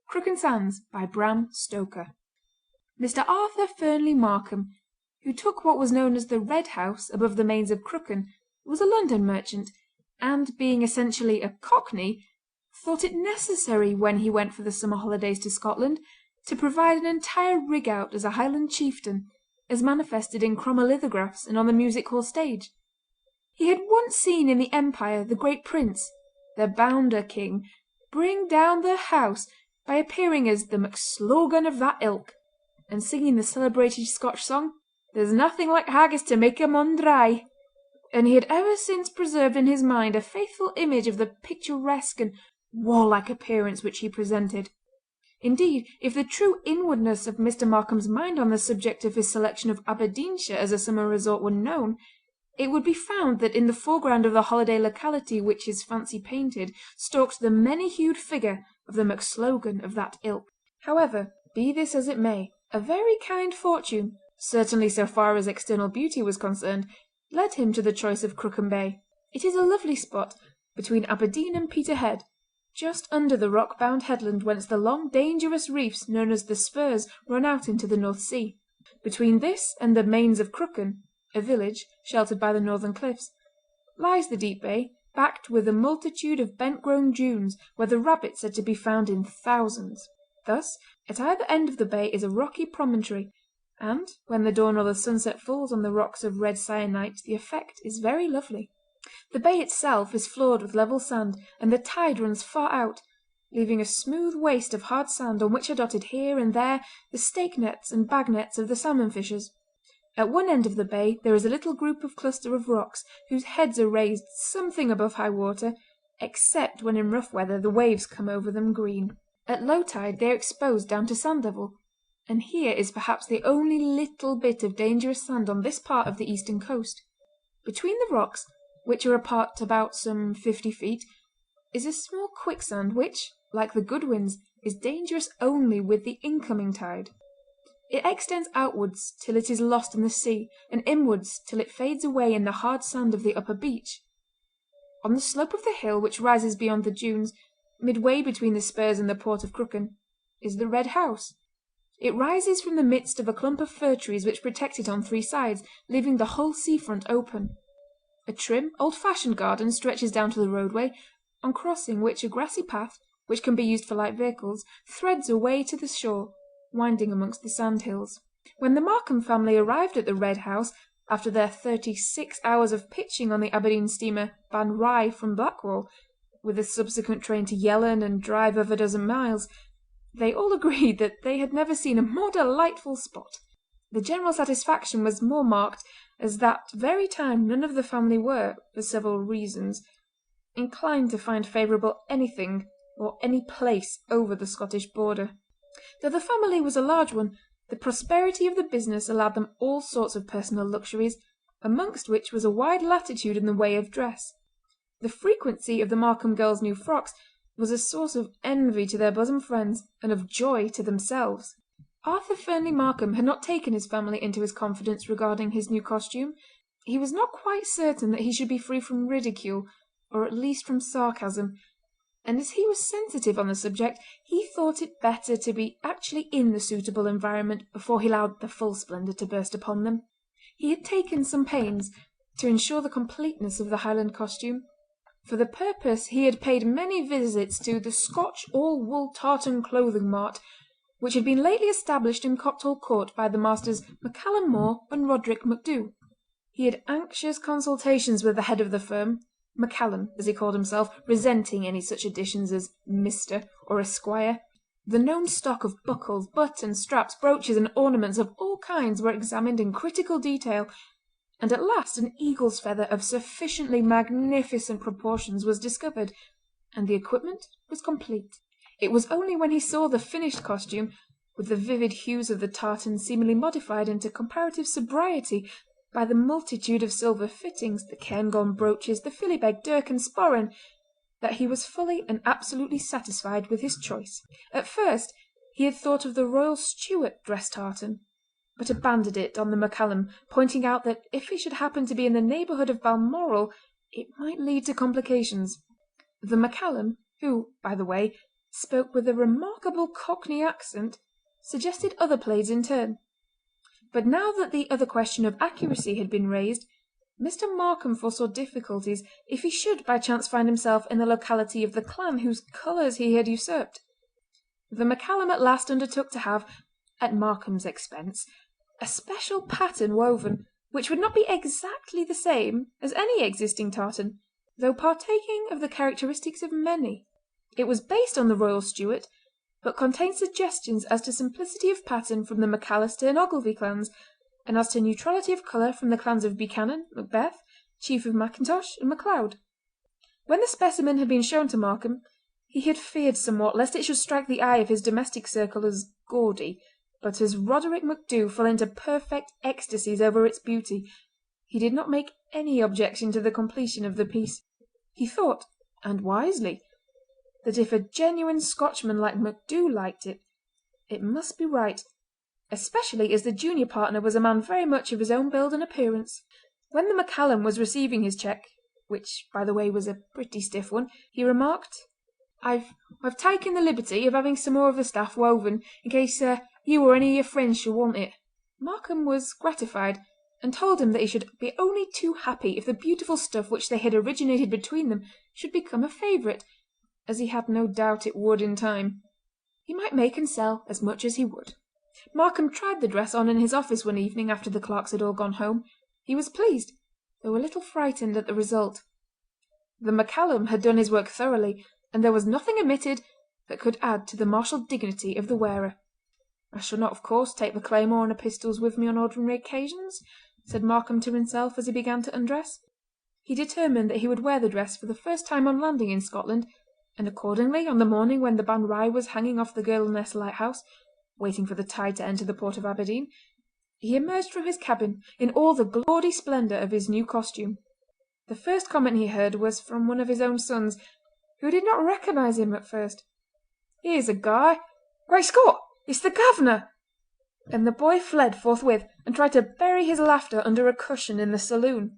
Crooken Sands by Bram Stoker. Mr. Arthur Fernley Markam, who took what was known as the Red House above the Mains of Crooken, was a London merchant, and being essentially a Cockney, thought it necessary when he went for the summer holidays to Scotland to provide an entire rig-out as a Highland chieftain, as manifested in chromolithographs and on the music hall stage. He had once seen in the Empire the great prince, the Bounder King, bring down the house by appearing as the MacSlogan of that ilk, and singing the celebrated Scotch song, "There's nothing like haggis to make a mun dry," and he had ever since preserved in his mind a faithful image of the picturesque and warlike appearance which he presented. Indeed, if the true inwardness of Mr. Markam's mind on the subject of his selection of Aberdeenshire as a summer resort were known, it would be found that in the foreground of the holiday locality which his fancy painted stalked the many-hued figure of the MacSlogan of that ilk. However, be this as it may, a very kind fortune, certainly so far as external beauty was concerned, led him to the choice of Crooken Bay. It is a lovely spot, between Aberdeen and Peterhead, just under the rock-bound headland whence the long dangerous reefs known as the Spurs run out into the North Sea. Between this and the Mains of Crooken, a village sheltered by the northern cliffs, lies the deep bay, backed with a multitude of bent-grown dunes where the rabbits are to be found in thousands. Thus, at either end of the bay is a rocky promontory, and when the dawn or the sunset falls on the rocks of red syenite the effect is very lovely. The bay itself is floored with level sand, and the tide runs far out, leaving a smooth waste of hard sand on which are dotted here and there the stake nets and bag nets of the salmon fishers. At one end of the bay there is a little group of cluster of rocks whose heads are raised something above high water, except when in rough weather the waves come over them green. At low tide they are exposed down to sand level, and here is perhaps the only little bit of dangerous sand on this part of the eastern coast. Between the rocks, which are apart about some 50 feet, is a small quicksand which, like the Goodwins, is dangerous only with the incoming tide. It extends outwards till it is lost in the sea, and inwards till it fades away in the hard sand of the upper beach. On the slope of the hill which rises beyond the dunes, midway between the Spurs and the port of Crooken, is the Red House. It rises from the midst of a clump of fir trees which protect it on 3 sides, leaving the whole sea-front open. A trim, old-fashioned garden stretches down to the roadway, on crossing which a grassy path, which can be used for light vehicles, threads a way to the shore, winding amongst the sandhills. When the Markam family arrived at the Red House, after their 36 hours of pitching on the Aberdeen steamer Ban Righ from Blackwall, with a subsequent train to Yellon and drive of a dozen miles, they all agreed that they had never seen a more delightful spot. The general satisfaction was more marked, as that very time none of the family were, for several reasons, inclined to find favourable anything or any place over the Scottish border. Though the family was a large one, the prosperity of the business allowed them all sorts of personal luxuries, amongst which was a wide latitude in the way of dress. The frequency of the Markam girls' new frocks was a source of envy to their bosom friends and of joy to themselves. Arthur Fernley Markam had not taken his family into his confidence regarding his new costume. He was not quite certain that he should be free from ridicule, or at least from sarcasm, and as he was sensitive on the subject, he thought it better to be actually in the suitable environment before he allowed the full splendour to burst upon them. He had taken some pains to ensure the completeness of the Highland costume. For the purpose he had paid many visits to the Scotch all-wool tartan clothing mart, which had been lately established in Copthall Court by the masters MacCallum More and Roderick MacDhu. He had anxious consultations with the head of the firm, MacCallum, as he called himself, resenting any such additions as Mr. or Esquire. The known stock of buckles, buttons, straps, brooches, and ornaments of all kinds were examined in critical detail, and at last an eagle's feather of sufficiently magnificent proportions was discovered, and the equipment was complete. It was only when he saw the finished costume, with the vivid hues of the tartan seemingly modified into comparative sobriety by the multitude of silver fittings, the cairngorm brooches, the philibeg, dirk, and sporran, that he was fully and absolutely satisfied with his choice. At first he had thought of the Royal Stuart dress tartan, but abandoned it on the MacCallum, pointing out that if he should happen to be in the neighbourhood of Balmoral It might lead to complications. The MacCallum, who, by the way, spoke with a remarkable Cockney accent, suggested other plaids in turn. But now that the other question of accuracy had been raised, Mr. Markam foresaw difficulties if he should by chance find himself in the locality of the clan whose colours he had usurped. The MacCallum at last undertook to have, at Markam's expense, a special pattern woven, which would not be exactly the same as any existing tartan, though partaking of the characteristics of many. It was based on the Royal Stuart, but contained suggestions as to simplicity of pattern from the MacAllister and Ogilvy clans, and as to neutrality of colour from the clans of Buchanan, Macbeth, Chief of Macintosh, and MacLeod. When the specimen had been shown to Markam, he had feared somewhat lest it should strike the eye of his domestic circle as gaudy, but as Roderick MacDhu fell into perfect ecstasies over its beauty, he did not make any objection to the completion of the piece. He thought, and wisely, that if a genuine Scotchman like MacDhu liked it, it must be right, especially as the junior partner was a man very much of his own build and appearance. When the MacCallum was receiving his cheque, which, by the way, was a pretty stiff one, he remarked, I've taken the liberty of having some more of the stuff woven in case you or any of your friends should want it." Markam was gratified, and told him that he should be only too happy if the beautiful stuff which they had originated between them should become a favourite, as he had no doubt it would in time. He might make and sell as much as he would. Markam tried the dress on in his office one evening after the clerks had all gone home. He was pleased, though a little frightened at the result. The MacCallum had done his work thoroughly, and there was nothing omitted that could add to the martial dignity of the wearer. "I shall not, of course, take the claymore and the pistols with me on ordinary occasions," said Markam to himself as he began to undress. He determined that he would wear the dress for the first time on landing in Scotland, and accordingly, on the morning when the Ban Righ was hanging off the Girdleness lighthouse, waiting for the tide to enter the port of Aberdeen, he emerged from his cabin in all the gaudy splendour of his new costume. The first comment he heard was from one of his own sons, who did not recognise him at first. "Here's a guy! Great Scott! It's the governor!" And the boy fled forthwith and tried to bury his laughter under a cushion in the saloon.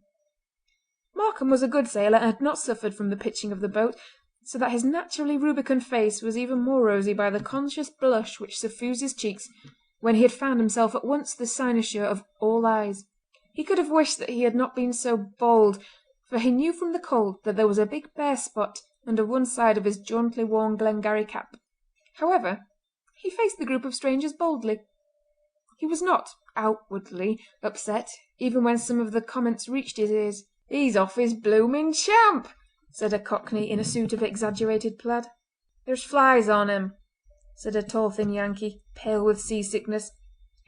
Markam was a good sailor and had not suffered from the pitching of the boat, so that his naturally rubicund face was even more rosy by the conscious blush which suffused his cheeks when he had found himself at once the cynosure of all eyes. He could have wished that he had not been so bold, for he knew from the cold that there was a big bare spot under one side of his jauntily worn Glengarry cap. However, he faced the group of strangers boldly. He was not, outwardly, upset, even when some of the comments reached his ears. "He's off his blooming champ," said a Cockney in a suit of exaggerated plaid. "There's flies on him," said a tall thin Yankee, pale with sea-sickness,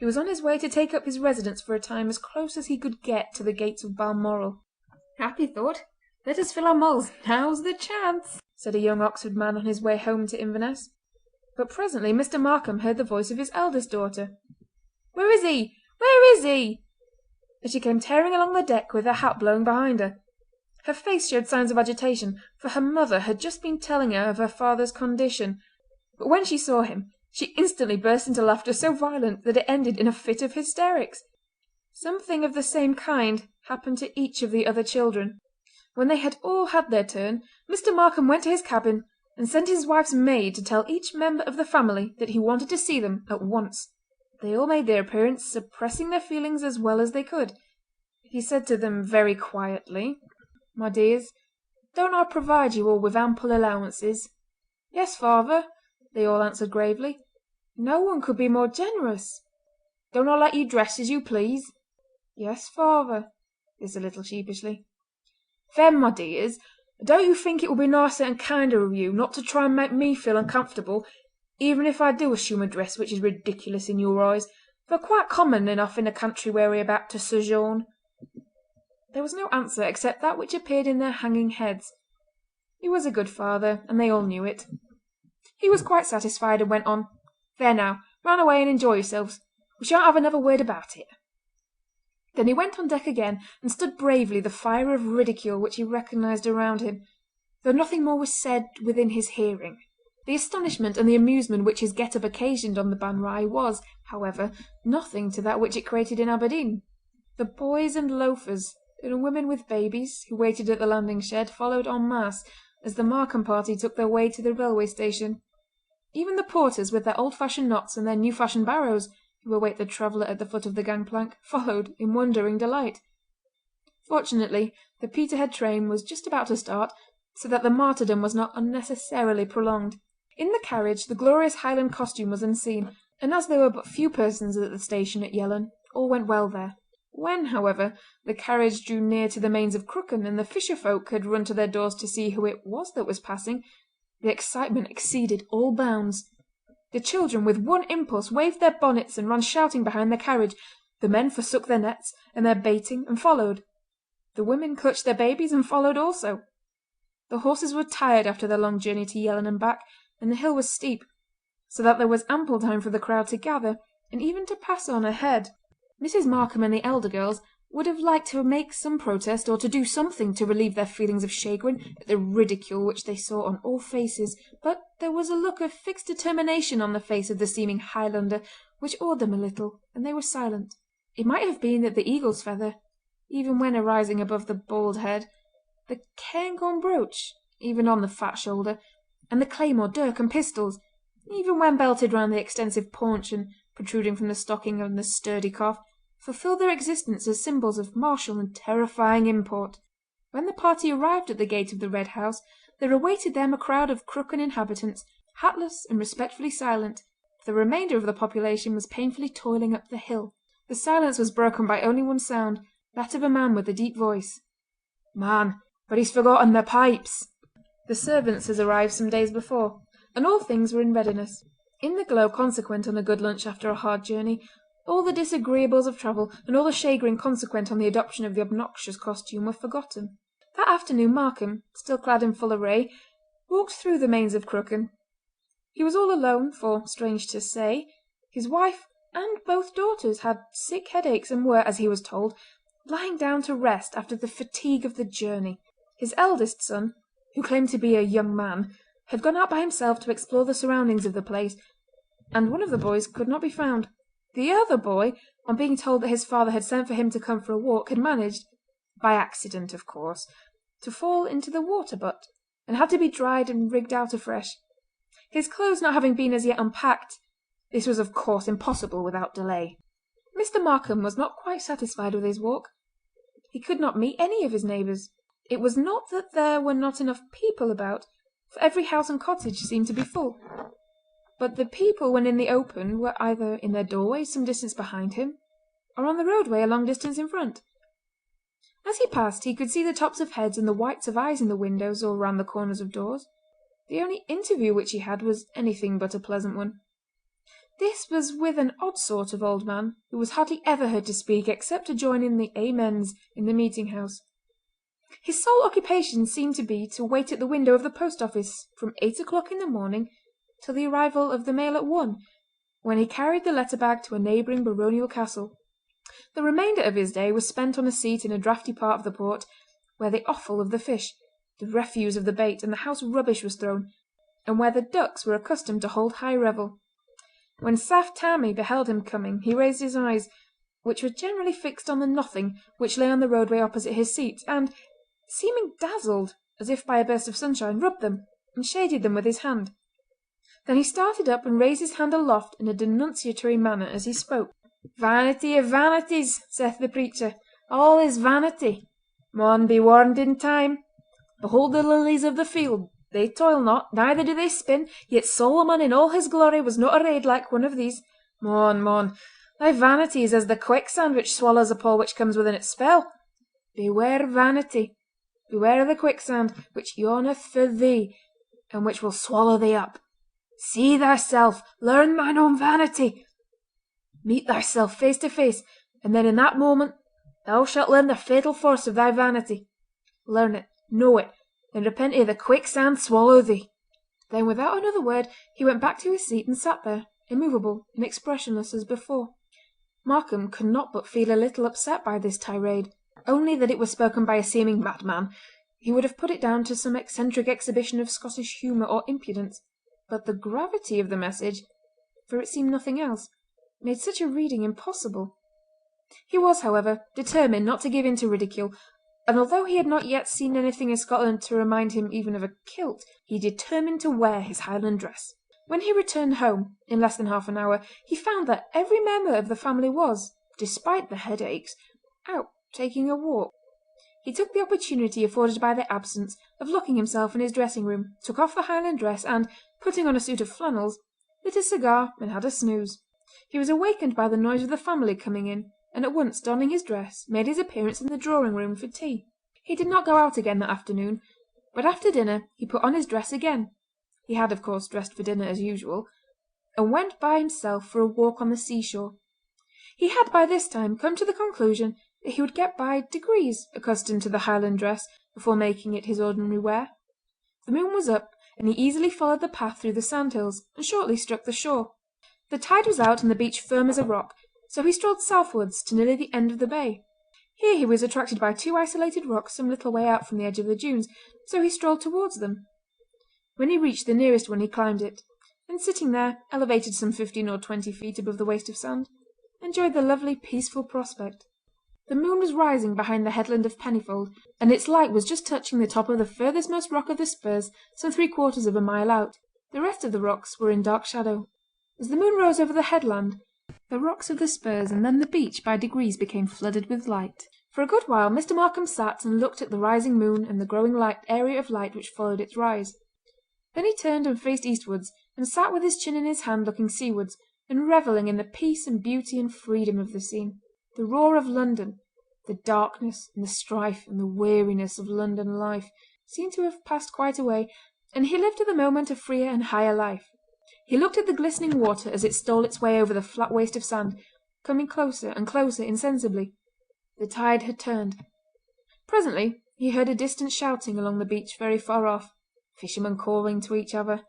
who was on his way to take up his residence for a time as close as he could get to the gates of Balmoral. "Happy thought! Let us fill our mulls. Now's the chance," said a young Oxford man on his way home to Inverness. But presently Mr. Markam heard the voice of his eldest daughter. "Where is he? Where is he?" And she came tearing along the deck with her hat blowing behind her. Her face showed signs of agitation, for her mother had just been telling her of her father's condition. But when she saw him, she instantly burst into laughter so violent that it ended in a fit of hysterics. Something of the same kind happened to each of the other children. When they had all had their turn, Mr. Markam went to his cabin and sent his wife's maid to tell each member of the family that he wanted to see them at once. They all made their appearance, suppressing their feelings as well as they could. He said to them very quietly, "My dears, don't I provide you all with ample allowances?" "Yes, father," they all answered gravely. "No one could be more generous." "Don't I let you dress as you please?" "Yes, father," this a little sheepishly. "Then, my dears, don't you think it would be nicer and kinder of you not to try and make me feel uncomfortable, even if I do assume a dress which is ridiculous in your eyes, though quite common enough in the country where we are about to sojourn?" There was no answer except that which appeared in their hanging heads. He was a good father, and they all knew it. He was quite satisfied and went on, "There now, run away and enjoy yourselves. We shan't have another word about it." Then he went on deck again and stood bravely the fire of ridicule which he recognised around him, though nothing more was said within his hearing. The astonishment and the amusement which his get-up occasioned on the Ban Righ was, however, nothing to that which it created in Aberdeen. The boys and loafers, and women with babies, who waited at the landing shed, followed en masse as the Markham party took their way to the railway station. Even the porters, with their old-fashioned knots and their new-fashioned barrows, who await the traveller at the foot of the gangplank, followed in wondering delight. Fortunately, the Peterhead train was just about to start, so that the martyrdom was not unnecessarily prolonged. In the carriage the glorious Highland costume was unseen, and as there were but few persons at the station at Yellon, all went well there. When, however, the carriage drew near to the Mains of Crooken and the fisher folk had run to their doors to see who it was that was passing, the excitement exceeded all bounds. The children with one impulse waved their bonnets and ran shouting behind the carriage. The men forsook their nets and their baiting and followed. The women clutched their babies and followed also. The horses were tired after their long journey to Yellon and back, and the hill was steep, so that there was ample time for the crowd to gather and even to pass on ahead. Mrs. Markham and the elder girls would have liked to make some protest or to do something to relieve their feelings of chagrin at the ridicule which they saw on all faces, but there was a look of fixed determination on the face of the seeming Highlander which awed them a little, and they were silent. It might have been that the eagle's feather, even when arising above the bald head, the cairngorm brooch, even on the fat shoulder, and the claymore, dirk, and pistols, even when belted round the extensive paunch and protruding from the stocking and the sturdy calf, fulfilled their existence as symbols of martial and terrifying import. When the party arrived at the gate of the Red House, there awaited them a crowd of Crooken inhabitants, hatless and respectfully silent. The remainder of the population was painfully toiling up the hill. The silence was broken by only one sound, that of a man with a deep voice. "Man, but he's forgotten the pipes!" The servants had arrived some days before, and all things were in readiness. In the glow consequent on a good lunch after a hard journey, all the disagreeables of travel and all the chagrin consequent on the adoption of the obnoxious costume were forgotten. That afternoon Markham, still clad in full array, walked through the Mains of Crooken. He was all alone, for, strange to say, his wife and both daughters had sick headaches and were, as he was told, lying down to rest after the fatigue of the journey. His eldest son, who claimed to be a young man, had gone out by himself to explore the surroundings of the place, and one of the boys could not be found. The other boy, on being told that his father had sent for him to come for a walk, had managed, by accident of course, to fall into the water butt, and had to be dried and rigged out afresh. His clothes not having been as yet unpacked, this was of course impossible without delay. Mr. Markham was not quite satisfied with his walk. He could not meet any of his neighbours. It was not that there were not enough people about, for every house and cottage seemed to be full. But the people when in the open were either in their doorways some distance behind him, or on the roadway a long distance in front. As he passed he could see the tops of heads and the whites of eyes in the windows or round the corners of doors. The only interview which he had was anything but a pleasant one. This was with an odd sort of old man, who was hardly ever heard to speak except to join in the amens in the meeting-house. His sole occupation seemed to be to wait at the window of the post office from 8 o'clock in the morning till the arrival of the mail at 1, when he carried the letter-bag to a neighbouring baronial castle. The remainder of his day was spent on a seat in a draughty part of the port, where the offal of the fish, the refuse of the bait, and the house rubbish was thrown, and where the ducks were accustomed to hold high revel. When Saft Tammie beheld him coming he raised his eyes, which were generally fixed on the nothing which lay on the roadway opposite his seat, and, seeming dazzled as if by a burst of sunshine, rubbed them and shaded them with his hand. Then he started up and raised his hand aloft in a denunciatory manner as he spoke. "Vanity of vanities, saith the preacher, all is vanity. Mon be warned in time. Behold the lilies of the field, they toil not, neither do they spin, yet Solomon in all his glory was not arrayed like one of these. Mon, thy vanity is as the quicksand which swallows up all which comes within its spell. Beware vanity, beware the quicksand which yawneth for thee, and which will swallow thee up. See thyself, learn thine own vanity. Meet thyself face to face, and then in that moment thou shalt learn the fatal force of thy vanity. Learn it, know it, then repent ere the quicksand swallow thee." Then without another word he went back to his seat and sat there, immovable and expressionless as before. Markham could not but feel a little upset by this tirade. Only that it was spoken by a seeming madman, he would have put it down to some eccentric exhibition of Scottish humour or impudence. But the gravity of the message, for it seemed nothing else, made such a reading impossible. He was, however, determined not to give in to ridicule, and although he had not yet seen anything in Scotland to remind him even of a kilt, he determined to wear his Highland dress. When he returned home, in less than half an hour, he found that every member of the family was, despite the headaches, out taking a walk. He took the opportunity afforded by their absence of locking himself in his dressing-room, took off the Highland dress, and, putting on a suit of flannels, lit a cigar and had a snooze. He was awakened by the noise of the family coming in, and at once donning his dress, made his appearance in the drawing-room for tea. He did not go out again that afternoon, but after dinner he put on his dress again. He had, of course, dressed for dinner as usual, and went by himself for a walk on the seashore. He had by this time come to the conclusion that he would get by degrees accustomed to the Highland dress before making it his ordinary wear. The moon was up, and he easily followed the path through the sandhills, and shortly struck the shore. The tide was out and the beach firm as a rock, so he strolled southwards to nearly the end of the bay. Here he was attracted by two isolated rocks some little way out from the edge of the dunes, so he strolled towards them. When he reached the nearest one he climbed it, and sitting there, elevated some 15 or 20 feet above the waste of sand, enjoyed the lovely peaceful prospect. The moon was rising behind the headland of Pennyfold, and its light was just touching the top of the furthestmost rock of the spurs some 3/4 of a mile out. The rest of the rocks were in dark shadow. As the moon rose over the headland, the rocks of the spurs and then the beach by degrees became flooded with light. For a good while Mr. Markam sat and looked at the rising moon and the growing area of light which followed its rise. Then he turned and faced eastwards, and sat with his chin in his hand looking seawards, and revelling in the peace and beauty and freedom of the scene. The roar of London, the darkness and the strife and the weariness of London life seemed to have passed quite away, and he lived at the moment a freer and higher life. He looked at the glistening water as it stole its way over the flat waste of sand, coming closer and closer insensibly. The tide had turned. Presently he heard a distant shouting along the beach very far off. Fishermen calling to each other,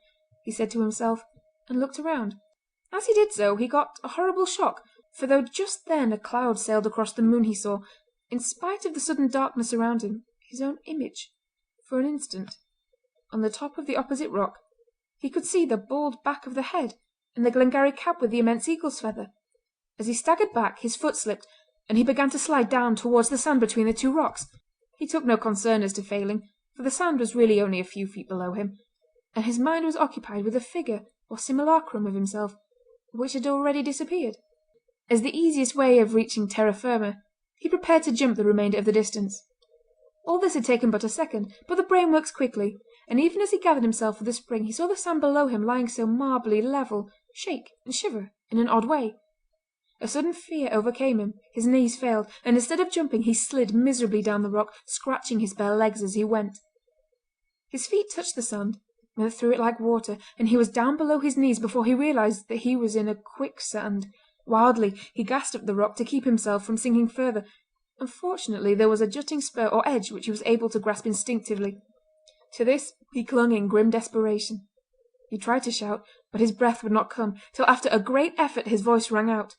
he said to himself, and looked around. As he did so he got a horrible shock, for though just then a cloud sailed across the moon he saw, in spite of the sudden darkness around him, his own image. For an instant, on the top of the opposite rock, he could see the bald back of the head and the Glengarry cap with the immense eagle's feather. As he staggered back his foot slipped, and he began to slide down towards the sand between the two rocks. He took no concern as to failing, for the sand was really only a few feet below him, and his mind was occupied with a figure or simulacrum of himself, which had already disappeared. As the easiest way of reaching terra firma, he prepared to jump the remainder of the distance. All this had taken but a second, but the brain works quickly, and even as he gathered himself with a spring he saw the sand below him lying so marbly level, shake and shiver in an odd way. A sudden fear overcame him, his knees failed, and instead of jumping he slid miserably down the rock, scratching his bare legs as he went. His feet touched the sand, went through it like water, and he was down below his knees before he realised that he was in a quicksand. Wildly he gasped up the rock to keep himself from sinking further. Unfortunately there was a jutting spur or edge which he was able to grasp instinctively. To this he clung in grim desperation. He tried to shout, but his breath would not come, till after a great effort his voice rang out.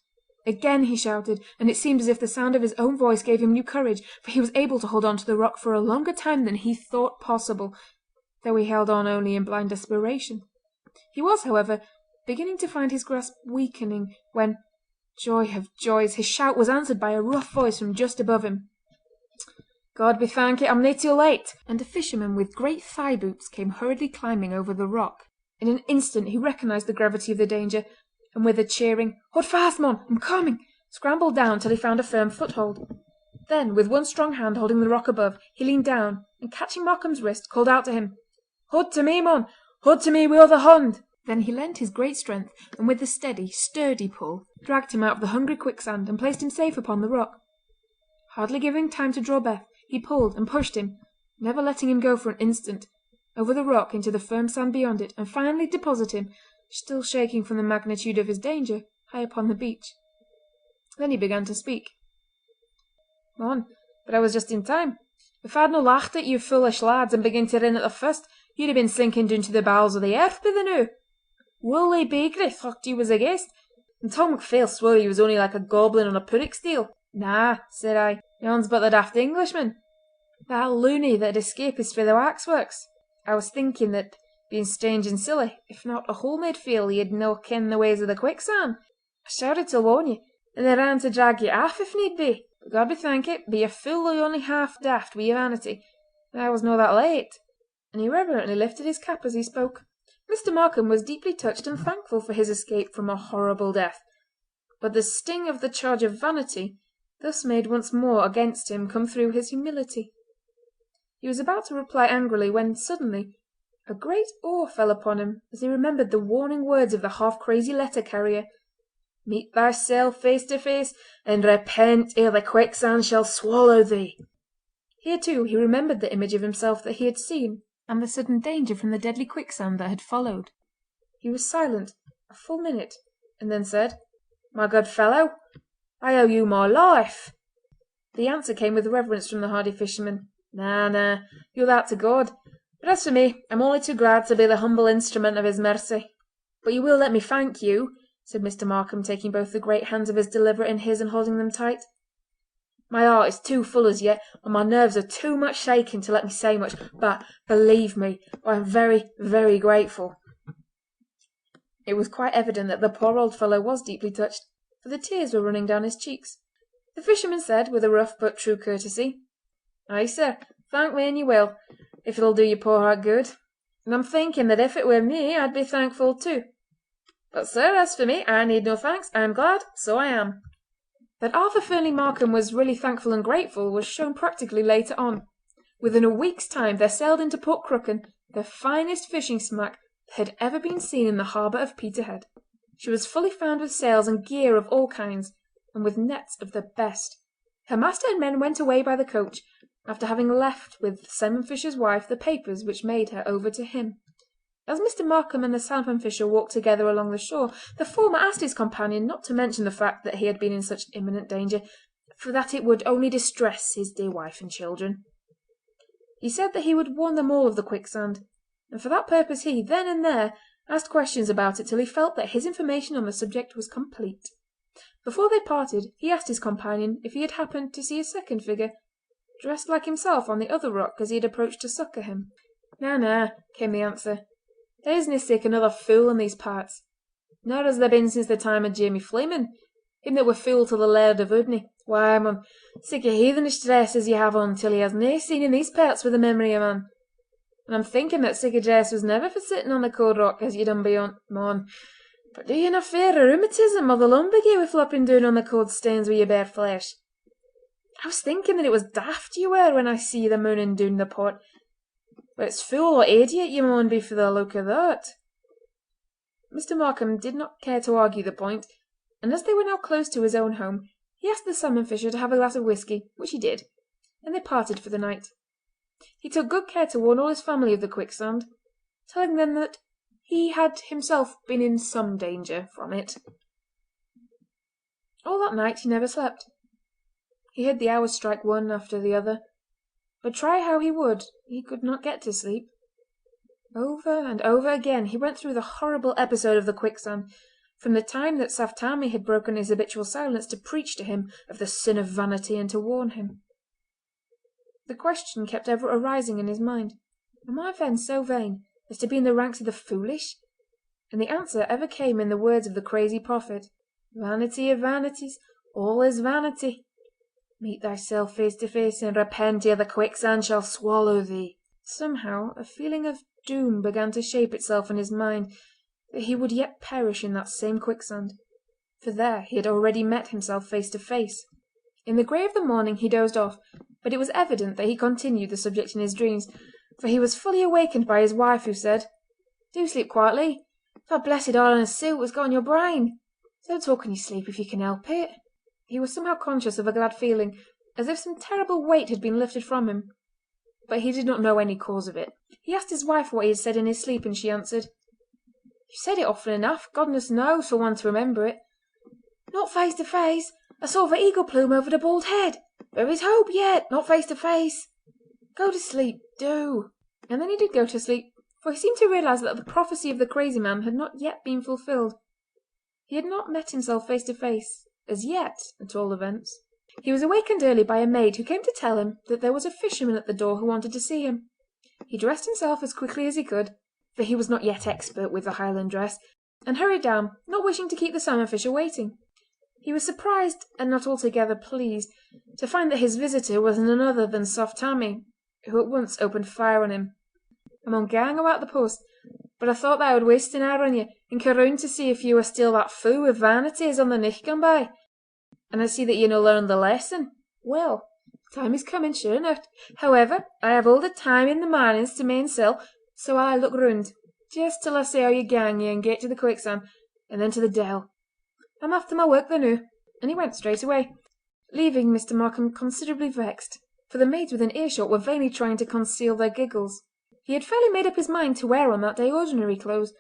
Again he shouted, and it seemed as if the sound of his own voice gave him new courage, for he was able to hold on to the rock for a longer time than he thought possible, though he held on only in blind desperation. He was, however, beginning to find his grasp weakening, when, joy of joys, his shout was answered by a rough voice from just above him. "God be thanked, I'm nae too late!" And a fisherman with great thigh boots came hurriedly climbing over the rock. In an instant he recognised the gravity of the danger, and with a cheering "Hold fast, mon! I'm coming!" scrambled down till he found a firm foothold. Then, with one strong hand holding the rock above, he leaned down, and catching Markam's wrist, called out to him, "Haud to me, mon! Haud to me wi' the hand!" Then he lent his great strength, and with a steady, sturdy pull, dragged him out of the hungry quicksand and placed him safe upon the rock. Hardly giving time to draw breath, he pulled and pushed him, never letting him go for an instant, over the rock into the firm sand beyond it, and finally deposited him, still shaking from the magnitude of his danger, high upon the beach. Then he began to speak. "Mon, but I was just in time. If I'd no laughed at you foolish lads and begun to rin at the first, you'd have been sinking down to the bowels of the earth by the noo. Wullie Beagrie thought you was a ghaist, and Tom McPhail swore you was only like a goblin on a puddick steel. 'Na,' said I, 'yon's but the daft Englishman, that loony that'd escape us frae the waxworks.' I was thinking that, being strange and silly, if not a whole made feel, ye'd no ken the ways of the quicksand. I shouted to warn ye, and they ran to drag ye aff if need be. But God be thankit, be ye full or only half daft wi' your vanity. I was no that late." And he reverently lifted his cap as he spoke. Mr. Markam was deeply touched and thankful for his escape from a horrible death, but the sting of the charge of vanity, thus made once more against him, come through his humility. He was about to reply angrily when suddenly a great awe fell upon him as he remembered the warning words of the half-crazy letter-carrier: "Meet thyself face to face, and repent ere the quicksand shall swallow thee." Here, too, he remembered the image of himself that he had seen, and the sudden danger from the deadly quicksand that had followed. He was silent a full minute, and then said, "My good fellow, I owe you my life." The answer came with reverence from the hardy fisherman. "Na, you're that to God. But as for me, I'm only too glad to be the humble instrument of his mercy." "But you will let me thank you?" said Mr. Markam, taking both the great hands of his deliverer in his and holding them tight. "My heart is too full as yet, and my nerves are too much shaken to let me say much, but, believe me, I am very, very grateful." It was quite evident that the poor old fellow was deeply touched, for the tears were running down his cheeks. The fisherman said, with a rough but true courtesy, "Aye, sir, thank me and you will, if it'll do your poor heart good. And I'm thinking that if it were me I'd be thankful too. But, sir, as for me, I need no thanks. I am glad, so I am." That Arthur Fernlee Markam was really thankful and grateful was shown practically later on. Within a week's time there sailed into Port Crooken the finest fishing smack that had ever been seen in the harbour of Peterhead. She was fully found with sails and gear of all kinds, and with nets of the best. Her master and men went away by the coach, after having left with Simon Fisher's wife the papers which made her over to him. As Mr. Markam and the salmon fisher walked together along the shore, the former asked his companion not to mention the fact that he had been in such imminent danger, for that it would only distress his dear wife and children. He said that he would warn them all of the quicksand, and for that purpose he, then and there, asked questions about it till he felt that his information on the subject was complete. Before they parted he asked his companion if he had happened to see a second figure, dressed like himself, on the other rock as he had approached to succour him. "Na," came the answer. "There isna sic another fool in these parts. Nor has there been since the time of Jamie Fleeman, him that were fool to the Laird of Udny. Why, mon, sic a heathenish dress as ye have on till he has nae seen in these parts for the memory o' man. And I'm thinking that sic a dress was never for sitting on the cold rock as ye done beyont, mon. But do ye no fear o' rheumatism or the lumbagy wi' flopping doon on the cold stones wi' your bare flesh? I was thinking that it was daft ye were when I see ye the morning doon the port. But it's fool or idiot ye maun be for the look o' that." Mr. Markam did not care to argue the point, and as they were now close to his own home he asked the salmon fisher to have a glass of whisky, which he did, and they parted for the night. He took good care to warn all his family of the quicksand, telling them that he had himself been in some danger from it. All that night he never slept. He heard the hours strike one after the other, but try how he would he could not get to sleep. Over and over again he went through the horrible episode of the quicksand, from the time that Saft Tammie had broken his habitual silence to preach to him of the sin of vanity and to warn him. The question kept ever arising in his mind, "Am I then so vain as to be in the ranks of the foolish?" And the answer ever came in the words of the crazy prophet: "Vanity of vanities, all is vanity. Meet thyself face to face, and repent ere the quicksand shall swallow thee." Somehow a feeling of doom began to shape itself in his mind, that he would yet perish in that same quicksand, for there he had already met himself face to face. In the grey of the morning he dozed off, but it was evident that he continued the subject in his dreams, for he was fully awakened by his wife, who said: "Do sleep quietly. That blessed oil and soot has got on your brain. Don't talk in your sleep if you can help it." He was somehow conscious of a glad feeling, as if some terrible weight had been lifted from him, but he did not know any cause of it. He asked his wife what he had said in his sleep, and she answered: "You've said it often enough, goodness knows, for one to remember it. Not face to face. I saw the eagle plume over the bald head. There is hope yet, not face to face. Go to sleep, do." And then he did go to sleep, for he seemed to realise that the prophecy of the crazy man had not yet been fulfilled. He had not met himself face to face, as yet, at all events. He was awakened early by a maid who came to tell him that there was a fisherman at the door who wanted to see him. He dressed himself as quickly as he could, for he was not yet expert with the Highland dress, and hurried down, not wishing to keep the salmon fisher waiting. He was surprised and not altogether pleased to find that his visitor was none other than Soft Tammy, who at once opened fire on him. "I maun gang about the post, but I thought that I would waste an hour on ye, and come round to see if ye were still that fu' wi' vanity as on the nicht gone by. And I see that ye no learned the lesson. Well, time is coming, sure enough. However, I have all the time in the mornings to mainsel, so I'll look round, just till I see how ye gang ye and get to the quicksand, and then to the dell. I'm off to my work the noo," and he went straight away, leaving Mr. Markam considerably vexed, for the maids within earshot were vainly trying to conceal their giggles. He had fairly made up his mind to wear on that day ordinary clothes,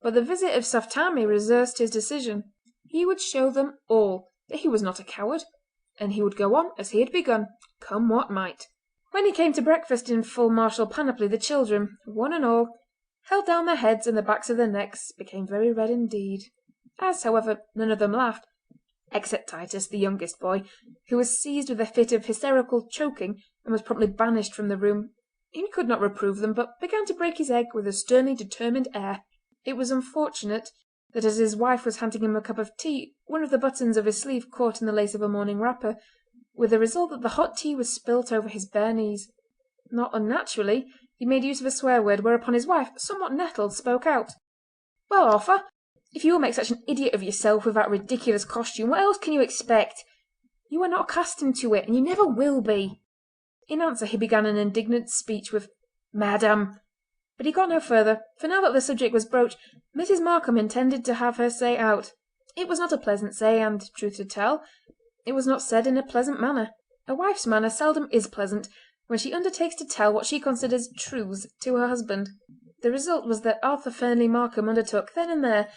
but the visit of Soft Tammy reversed his decision. He would show them all that he was not a coward, and he would go on as he had begun, come what might. When he came to breakfast in full martial panoply, the children, one and all, held down their heads and the backs of their necks became very red indeed. As, however, none of them laughed, except Titus, the youngest boy, who was seized with a fit of hysterical choking and was promptly banished from the room. He could not reprove them, but began to break his egg with a sternly determined air. It was unfortunate that as his wife was handing him a cup of tea, one of the buttons of his sleeve caught in the lace of a morning wrapper, with the result that the hot tea was spilt over his bare knees. Not unnaturally, he made use of a swear word, whereupon his wife, somewhat nettled, spoke out. "Well, Arthur, if you will make such an idiot of yourself with that ridiculous costume, what else can you expect? You are not accustomed to it, and you never will be." In answer he began an indignant speech with "Madam," but he got no further, for now that the subject was broached, Mrs. Markam intended to have her say out. It was not a pleasant say, and, truth to tell, it was not said in a pleasant manner. A wife's manner seldom is pleasant when she undertakes to tell what she considers truths to her husband. The result was that Arthur Fernlee Markam undertook then and there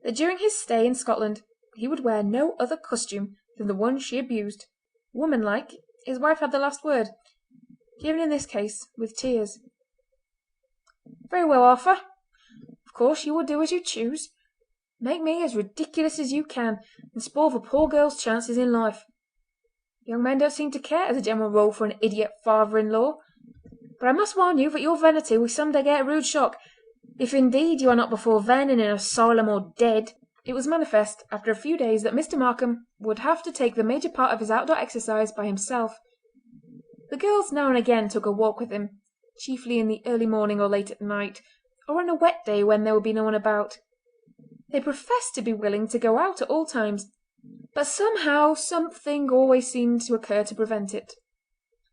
that during his stay in Scotland he would wear no other costume than the one she abused. Womanlike, his wife had the last word, given in this case with tears. "Very well, Arthur. Of course you will do as you choose. Make me as ridiculous as you can, and spoil the poor girl's chances in life. Young men don't seem to care as a general rule for an idiot father-in-law. But I must warn you that your vanity will some day get a rude shock, if indeed you are not before then in an asylum or dead." It was manifest after a few days that Mr. Markam would have to take the major part of his outdoor exercise by himself. The girls now and again took a walk with him, chiefly in the early morning or late at night, or on a wet day when there would be no one about. They professed to be willing to go out at all times, but somehow something always seemed to occur to prevent it.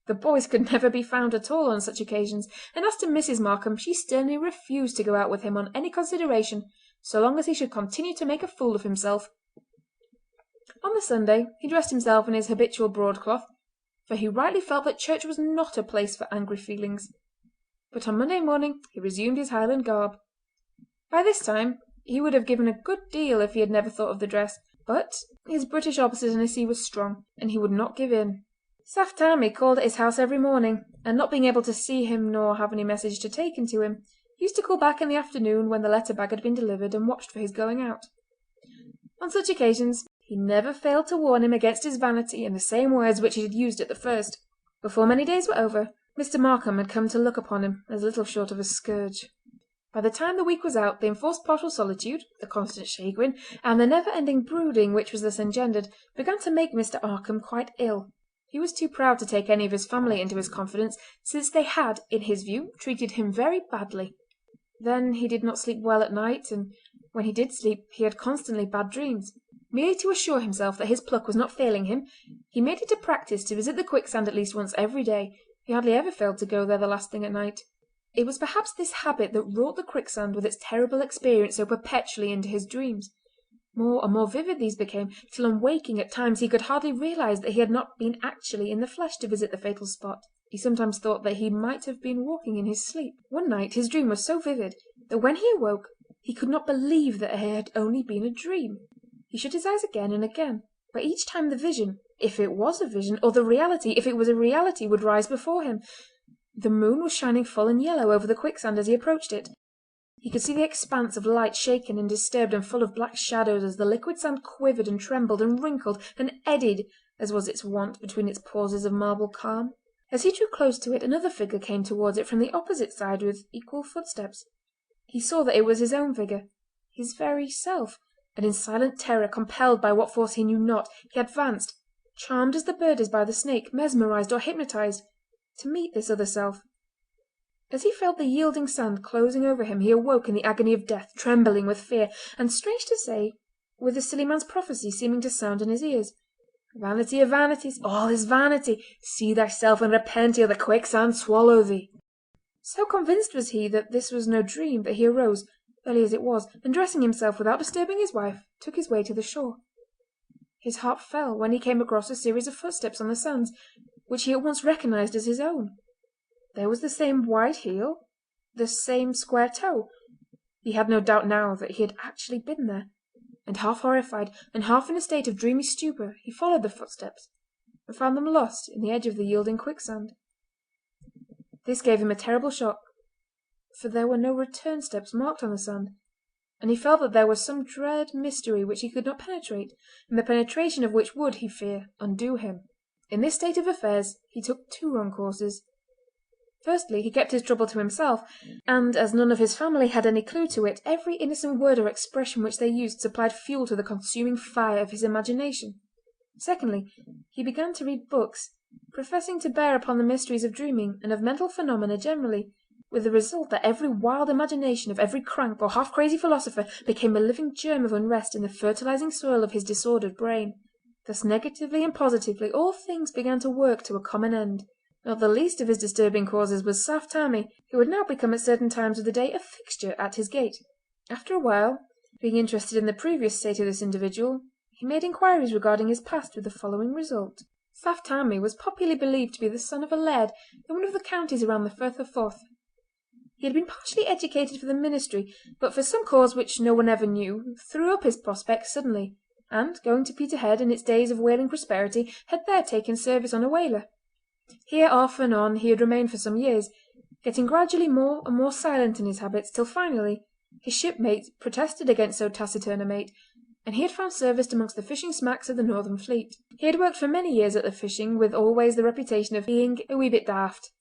The boys could never be found at all on such occasions, and as to Mrs. Markam, she sternly refused to go out with him on any consideration so long as he should continue to make a fool of himself. On the Sunday he dressed himself in his habitual broadcloth, for he rightly felt that church was not a place for angry feelings. But on Monday morning he resumed his Highland garb. By this time he would have given a good deal if he had never thought of the dress, but his British obstinacy was strong, and he would not give in. Soft Tammy called at his house every morning, and not being able to see him nor have any message to take to him, he used to call back in the afternoon when the letter-bag had been delivered and watched for his going out. On such occasions he never failed to warn him against his vanity in the same words which he had used at the first. Before many days were over, Mr. Markam had come to look upon him as little short of a scourge. By the time the week was out, the enforced partial solitude, the constant chagrin, and the never-ending brooding which was thus engendered began to make Mr. Markam quite ill. He was too proud to take any of his family into his confidence, since they had, in his view, treated him very badly. Then he did not sleep well at night, and when he did sleep he had constantly bad dreams. Merely to assure himself that his pluck was not failing him, he made it a practice to visit the quicksand at least once every day. He hardly ever failed to go there the last thing at night. It was perhaps this habit that wrought the quicksand with its terrible experience so perpetually into his dreams. More and more vivid these became, till on waking at times he could hardly realise that he had not been actually in the flesh to visit the fatal spot. He sometimes thought that he might have been walking in his sleep. One night his dream was so vivid that when he awoke he could not believe that it had only been a dream. He shut his eyes again and again, but each time the vision, if it was a vision, or the reality, if it was a reality, would rise before him. The moon was shining full and yellow over the quicksand as he approached it. He could see the expanse of light shaken and disturbed and full of black shadows as the liquid sand quivered and trembled and wrinkled and eddied as was its wont between its pauses of marble calm. As he drew close to it another figure came towards it from the opposite side with equal footsteps. He saw that it was his own figure, his very self, and in silent terror, compelled by what force he knew not, he advanced, charmed as the bird is by the snake, mesmerised or hypnotised, to meet this other self. As he felt the yielding sand closing over him he awoke in the agony of death, trembling with fear, and, strange to say, with the silly man's prophecy seeming to sound in his ears. "Vanity of vanities, all is vanity. See thyself and repent ere the quicksand swallow thee." So convinced was he that this was no dream that he arose, early as it was, and dressing himself without disturbing his wife, took his way to the shore. His heart fell when he came across a series of footsteps on the sands, which he at once recognised as his own. There was the same wide heel, the same square toe. He had no doubt now that he had actually been there, and half horrified and half in a state of dreamy stupor he followed the footsteps, and found them lost in the edge of the yielding quicksand. This gave him a terrible shock, for there were no return steps marked on the sand, and he felt that there was some dread mystery which he could not penetrate, and the penetration of which would, he feared, undo him. In this state of affairs he took two wrong courses. Firstly, he kept his trouble to himself, and as none of his family had any clue to it, every innocent word or expression which they used supplied fuel to the consuming fire of his imagination. Secondly, he began to read books, professing to bear upon the mysteries of dreaming and of mental phenomena generally, with the result that every wild imagination of every crank or half-crazy philosopher became a living germ of unrest in the fertilizing soil of his disordered brain. Thus negatively and positively all things began to work to a common end. Not the least of his disturbing causes was Saft Tammie, who had now become at certain times of the day a fixture at his gate. After a while, being interested in the previous state of this individual, he made inquiries regarding his past with the following result. Saft Tammie was popularly believed to be the son of a laird in one of the counties around the Firth of Forth. He had been partially educated for the ministry, but for some cause which no one ever knew, threw up his prospects suddenly, and, going to Peterhead in its days of whaling prosperity, had there taken service on a whaler. Here off and on he had remained for some years, getting gradually more and more silent in his habits, till finally his shipmate protested against so taciturn a mate, and he had found service amongst the fishing smacks of the Northern Fleet. He had worked for many years at the fishing, with always the reputation of being a wee bit daft,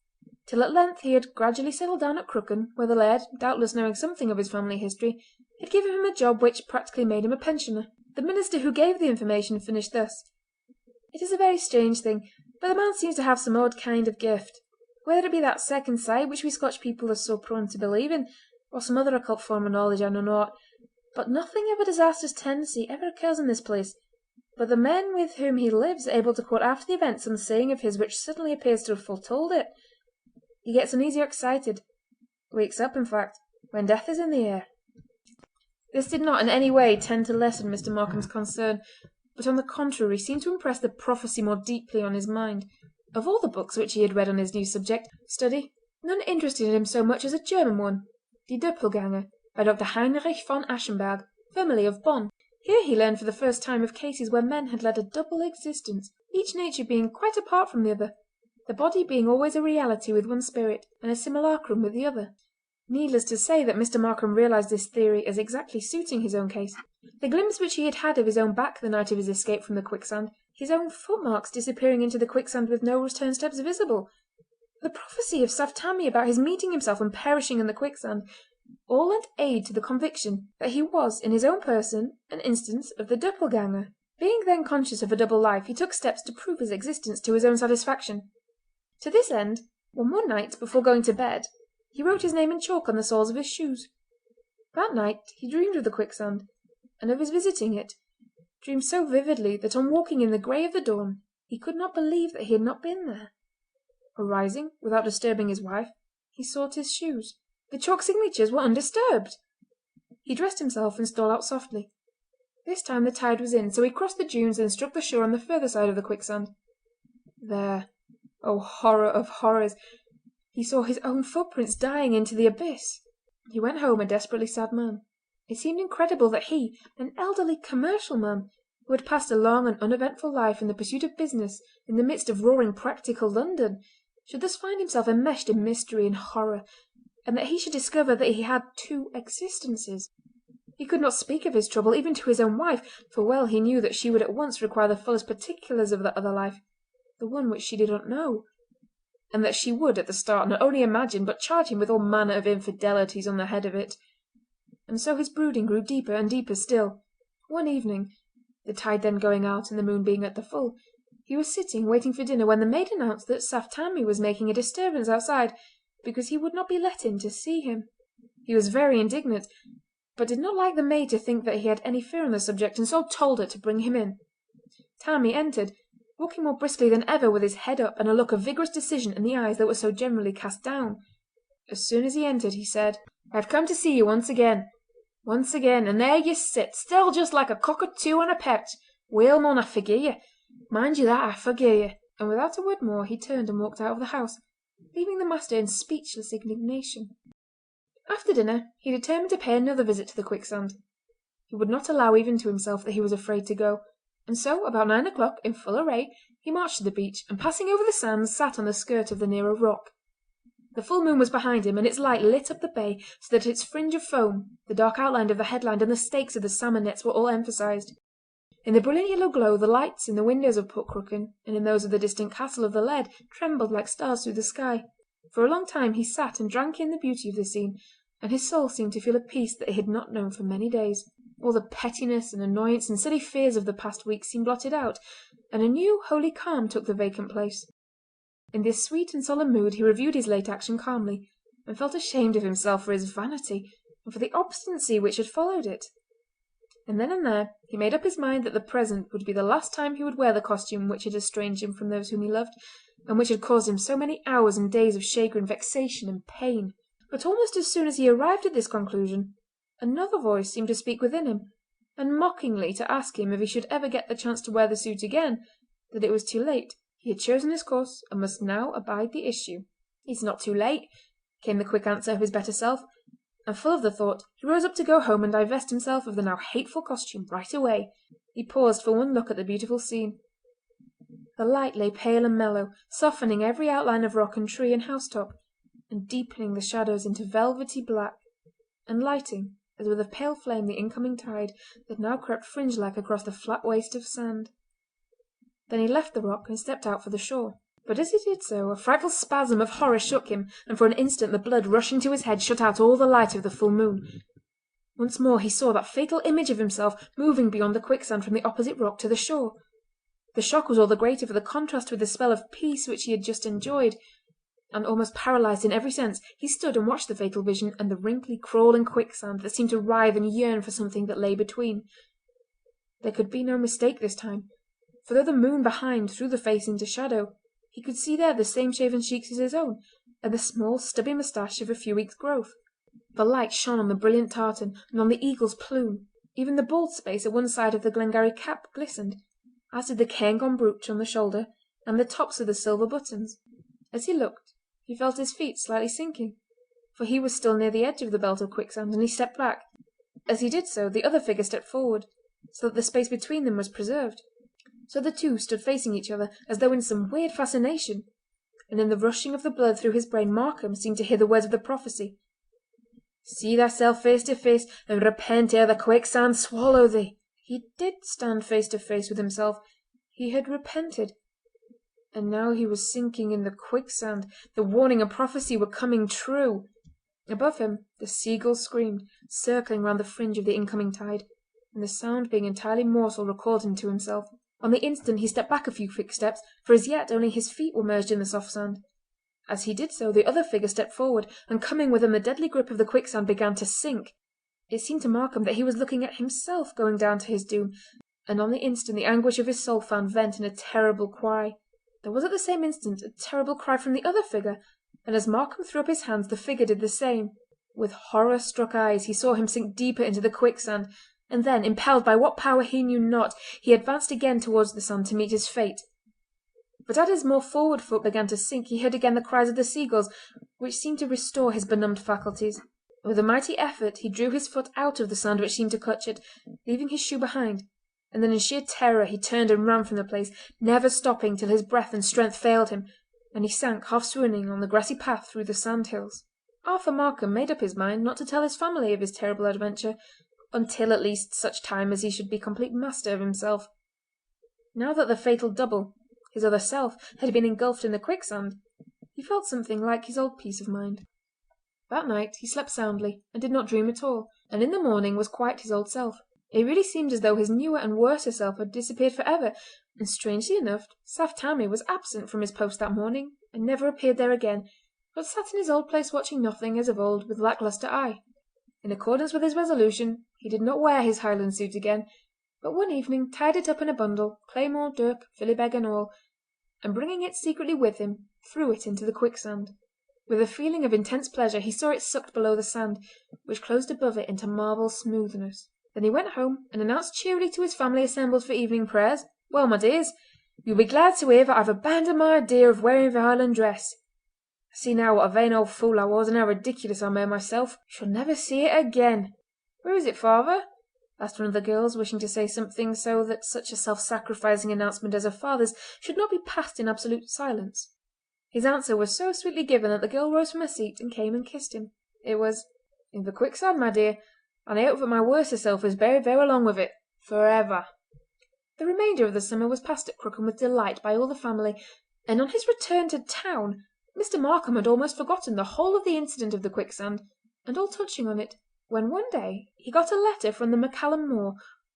till at length he had gradually settled down at Crooken, where the laird, doubtless knowing something of his family history, had given him a job which practically made him a pensioner. The minister who gave the information finished thus: "It is a very strange thing, but the man seems to have some odd kind of gift, whether it be that second sight which we Scotch people are so prone to believe in, or some other occult form of knowledge I know not, but nothing of a disastrous tendency ever occurs in this place. But the men with whom he lives are able to quote after the event some saying of his which suddenly appears to have foretold it. He gets uneasy or excited, wakes up, in fact, when death is in the air." This did not in any way tend to lessen Mr. Markam's concern, but on the contrary seemed to impress the prophecy more deeply on his mind. Of all the books which he had read on his new subject study, none interested him so much as a German one, Die Doppelgänger, by Dr. Heinrich von Aschenberg, formerly of Bonn. Here he learned for the first time of cases where men had led a double existence, each nature being quite apart from the other, the body being always a reality with one spirit, and a simulacrum with the other. Needless to say that Mr. Markam realised this theory as exactly suiting his own case. The glimpse which he had had of his own back the night of his escape from the quicksand, his own footmarks disappearing into the quicksand with no return steps visible, the prophecy of Saft Tammie about his meeting himself and perishing in the quicksand, all lent aid to the conviction that he was in his own person an instance of the Doppelgänger. Being then conscious of a double life, he took steps to prove his existence to his own satisfaction. To this end, one night before going to bed, he wrote his name in chalk on the soles of his shoes. That night he dreamed of the quicksand, and of his visiting it, dreamed so vividly that on walking in the grey of the dawn he could not believe that he had not been there. Arising, without disturbing his wife, he sought his shoes. The chalk signatures were undisturbed. He dressed himself and stole out softly. This time the tide was in, so he crossed the dunes and struck the shore on the further side of the quicksand. There, oh horror of horrors, he saw his own footprints dying into the abyss. He went home a desperately sad man. It seemed incredible that he, an elderly commercial man, who had passed a long and uneventful life in the pursuit of business in the midst of roaring practical London, should thus find himself enmeshed in mystery and horror, and that he should discover that he had two existences. He could not speak of his trouble even to his own wife, for well he knew that she would at once require the fullest particulars of that other life, the one which she did not know, and that she would at the start not only imagine but charge him with all manner of infidelities on the head of it. And so his brooding grew deeper and deeper still. One evening, the tide then going out and the moon being at the full, he was sitting waiting for dinner when the maid announced that Saft Tammie was making a disturbance outside because he would not be let in to see him. He was very indignant, but did not like the maid to think that he had any fear on the subject, and so told her to bring him in. Tammie entered, walking more briskly than ever with his head up and a look of vigorous decision in the eyes that were so generally cast down. As soon as he entered he said: "I have come to see you once again, and there you sit, still just like a cockatoo on a perch. Well, mon, I forgie ye. Mind you that, I forgie ye." And without a word more he turned and walked out of the house, leaving the master in speechless indignation. After dinner he determined to pay another visit to the quicksand. He would not allow even to himself that he was afraid to go, and so about 9 o'clock, in full array, he marched to the beach, and passing over the sands sat on the skirt of the nearer rock. The full moon was behind him, and its light lit up the bay so that its fringe of foam, the dark outline of the headland, and the stakes of the salmon nets were all emphasised. In the brilliant yellow glow the lights in the windows of Port Crooken and in those of the distant castle of the Lead trembled like stars through the sky. For a long time he sat and drank in the beauty of the scene, and his soul seemed to feel a peace that he had not known for many days. All the pettiness and annoyance and silly fears of the past week seemed blotted out, and a new holy calm took the vacant place. In this sweet and solemn mood he reviewed his late action calmly, and felt ashamed of himself for his vanity and for the obstinacy which had followed it. And then and there he made up his mind that the present would be the last time he would wear the costume which had estranged him from those whom he loved, and which had caused him so many hours and days of chagrin, vexation, and pain. But almost as soon as he arrived at this conclusion, another voice seemed to speak within him, and mockingly to ask him if he should ever get the chance to wear the suit again, that it was too late. He had chosen his course and must now abide the issue. "It's not too late," came the quick answer of his better self, and full of the thought, he rose up to go home and divest himself of the now hateful costume right away. He paused for one look at the beautiful scene. The light lay pale and mellow, softening every outline of rock and tree and housetop, and deepening the shadows into velvety black, and lighting, as with a pale flame, the incoming tide that now crept fringe-like across the flat waste of sand. Then he left the rock and stepped out for the shore. But as he did so a frightful spasm of horror shook him, and for an instant the blood rushing to his head shut out all the light of the full moon. Once more he saw that fatal image of himself moving beyond the quicksand from the opposite rock to the shore. The shock was all the greater for the contrast with the spell of peace which he had just enjoyed, and almost paralysed in every sense he stood and watched the fatal vision and the wrinkly crawling quicksand that seemed to writhe and yearn for something that lay between. There could be no mistake this time, for though the moon behind threw the face into shadow, he could see there the same shaven cheeks as his own, and the small stubby moustache of a few weeks' growth. The light shone on the brilliant tartan and on the eagle's plume. Even the bald space at one side of the Glengarry cap glistened, as did the cairngorm brooch on the shoulder and the tops of the silver buttons. As he looked, he felt his feet slightly sinking, for he was still near the edge of the belt of quicksand, and he stepped back. As he did so, the other figure stepped forward, so that the space between them was preserved. So the two stood facing each other as though in some weird fascination, and in the rushing of the blood through his brain Markham seemed to hear the words of the prophecy: "See thyself face to face, and repent ere the quicksand swallow thee." He did stand face to face with himself. He had repented, and now he was sinking in the quicksand. The warning and prophecy were coming true. Above him the seagulls screamed, circling round the fringe of the incoming tide, and the sound being entirely mortal recalled him to himself. On the instant he stepped back a few quick steps, for as yet only his feet were merged in the soft sand. As he did so the other figure stepped forward, and coming within the deadly grip of the quicksand began to sink. It seemed to Markham that he was looking at himself going down to his doom, and on the instant the anguish of his soul found vent in a terrible cry. There was at the same instant a terrible cry from the other figure, and as Markham threw up his hands the figure did the same. With horror-struck eyes he saw him sink deeper into the quicksand, and then, impelled by what power he knew not, he advanced again towards the sand to meet his fate. But as his more forward foot began to sink he heard again the cries of the seagulls, which seemed to restore his benumbed faculties. With a mighty effort he drew his foot out of the sand which seemed to clutch it, leaving his shoe behind, and then in sheer terror he turned and ran from the place, never stopping till his breath and strength failed him, and he sank half swooning on the grassy path through the sand hills. Arthur Markham made up his mind not to tell his family of his terrible adventure, until at least such time as he should be complete master of himself. Now that the fatal double, his other self, had been engulfed in the quicksand, he felt something like his old peace of mind. That night he slept soundly and did not dream at all, and in the morning was quite his old self. It really seemed as though his newer and worser self had disappeared for ever, and strangely enough Saft Tammie was absent from his post that morning and never appeared there again, but sat in his old place watching nothing as of old with lack-lustre eye. In accordance with his resolution he did not wear his Highland suit again, but one evening tied it up in a bundle, claymore, dirk, philibeg and all, and bringing it secretly with him, threw it into the quicksand. With a feeling of intense pleasure he saw it sucked below the sand, which closed above it into marble smoothness. Then he went home and announced cheerily to his family assembled for evening prayers, "Well, my dears, you'll be glad to hear that I've abandoned my idea of wearing the Highland dress. I see now what a vain old fool I was and how ridiculous I made myself. Shall never see it again." "Where is it, father?" asked one of the girls, wishing to say something so that such a self-sacrificing announcement as her father's should not be passed in absolute silence. His answer was so sweetly given that the girl rose from her seat and came and kissed him. It was, "In the quicksand, my dear, and I hope that my worser self is buried there along with it, for ever." The remainder of the summer was passed at Crooken with delight by all the family, and on his return to town Mr. Markam had almost forgotten the whole of the incident of the quicksand, and all touching on it, when one day he got a letter from the MacCallum More,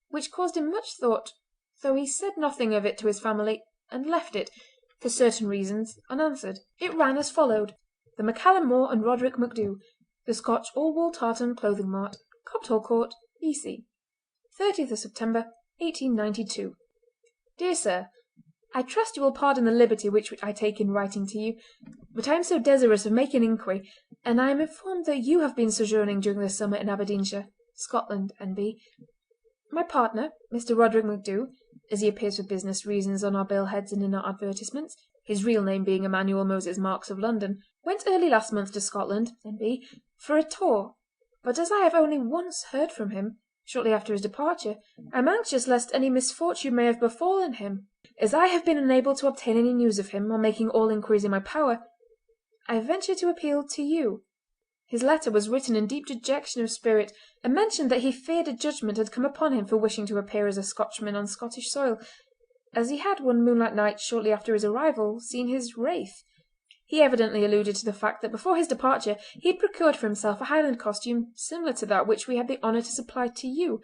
which caused him much thought, though he said nothing of it to his family, and left it, for certain reasons, unanswered. It ran as followed: The MacCallum More and Roderick MacDhu, The Scotch All-Wool Tartan Clothing Mart, Copthall Court, E.C. 30th of September, 1892. Dear Sir, I trust you will pardon the liberty which I take in writing to you, but I am so desirous of making inquiry, and I am informed that you have been sojourning during the summer in Aberdeenshire, Scotland, N.B. My partner, Mr. Roderick MacDhu, as he appears for business reasons on our bill-heads and in our advertisements, his real name being Emmanuel Moses Marks of London, went early last month to Scotland, N.B., for a tour, but as I have only once heard from him, shortly after his departure, I am anxious lest any misfortune may have befallen him. As I have been unable to obtain any news of him on making all inquiries in my power, I venture to appeal to you. His letter was written in deep dejection of spirit, and mentioned that he feared a judgment had come upon him for wishing to appear as a Scotchman on Scottish soil, as he had one moonlight night shortly after his arrival seen his wraith. He evidently alluded to the fact that before his departure he had procured for himself a Highland costume similar to that which we had the honour to supply to you,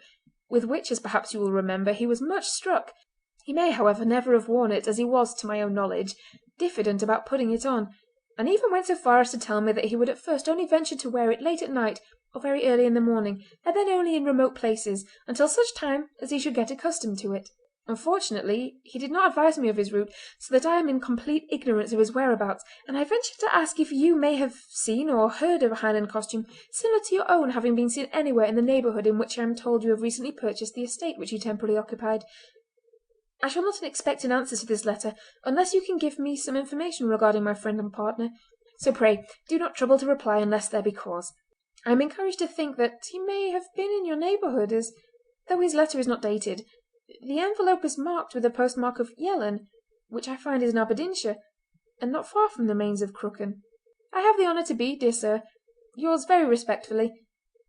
with which, as perhaps you will remember, he was much struck. He may, however, never have worn it, as he was, to my own knowledge, diffident about putting it on, and even went so far as to tell me that he would at first only venture to wear it late at night or very early in the morning, and then only in remote places, until such time as he should get accustomed to it. Unfortunately, he did not advise me of his route, so that I am in complete ignorance of his whereabouts, and I venture to ask if you may have seen or heard of a Highland costume similar to your own having been seen anywhere in the neighbourhood in which I am told you have recently purchased the estate which you temporarily occupied. I shall not expect an answer to this letter unless you can give me some information regarding my friend and partner, so pray do not trouble to reply unless there be cause. I am encouraged to think that he may have been in your neighbourhood, as, though his letter is not dated, the envelope is marked with the postmark of Yellon, which I find is in Aberdeenshire, and not far from the Mains of Crooken. I have the honour to be, dear sir, yours very respectfully,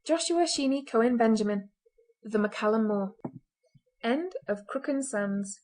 Joshua Sheeny Cohen Benjamin, The MacCallum More. End of Crooken Sands.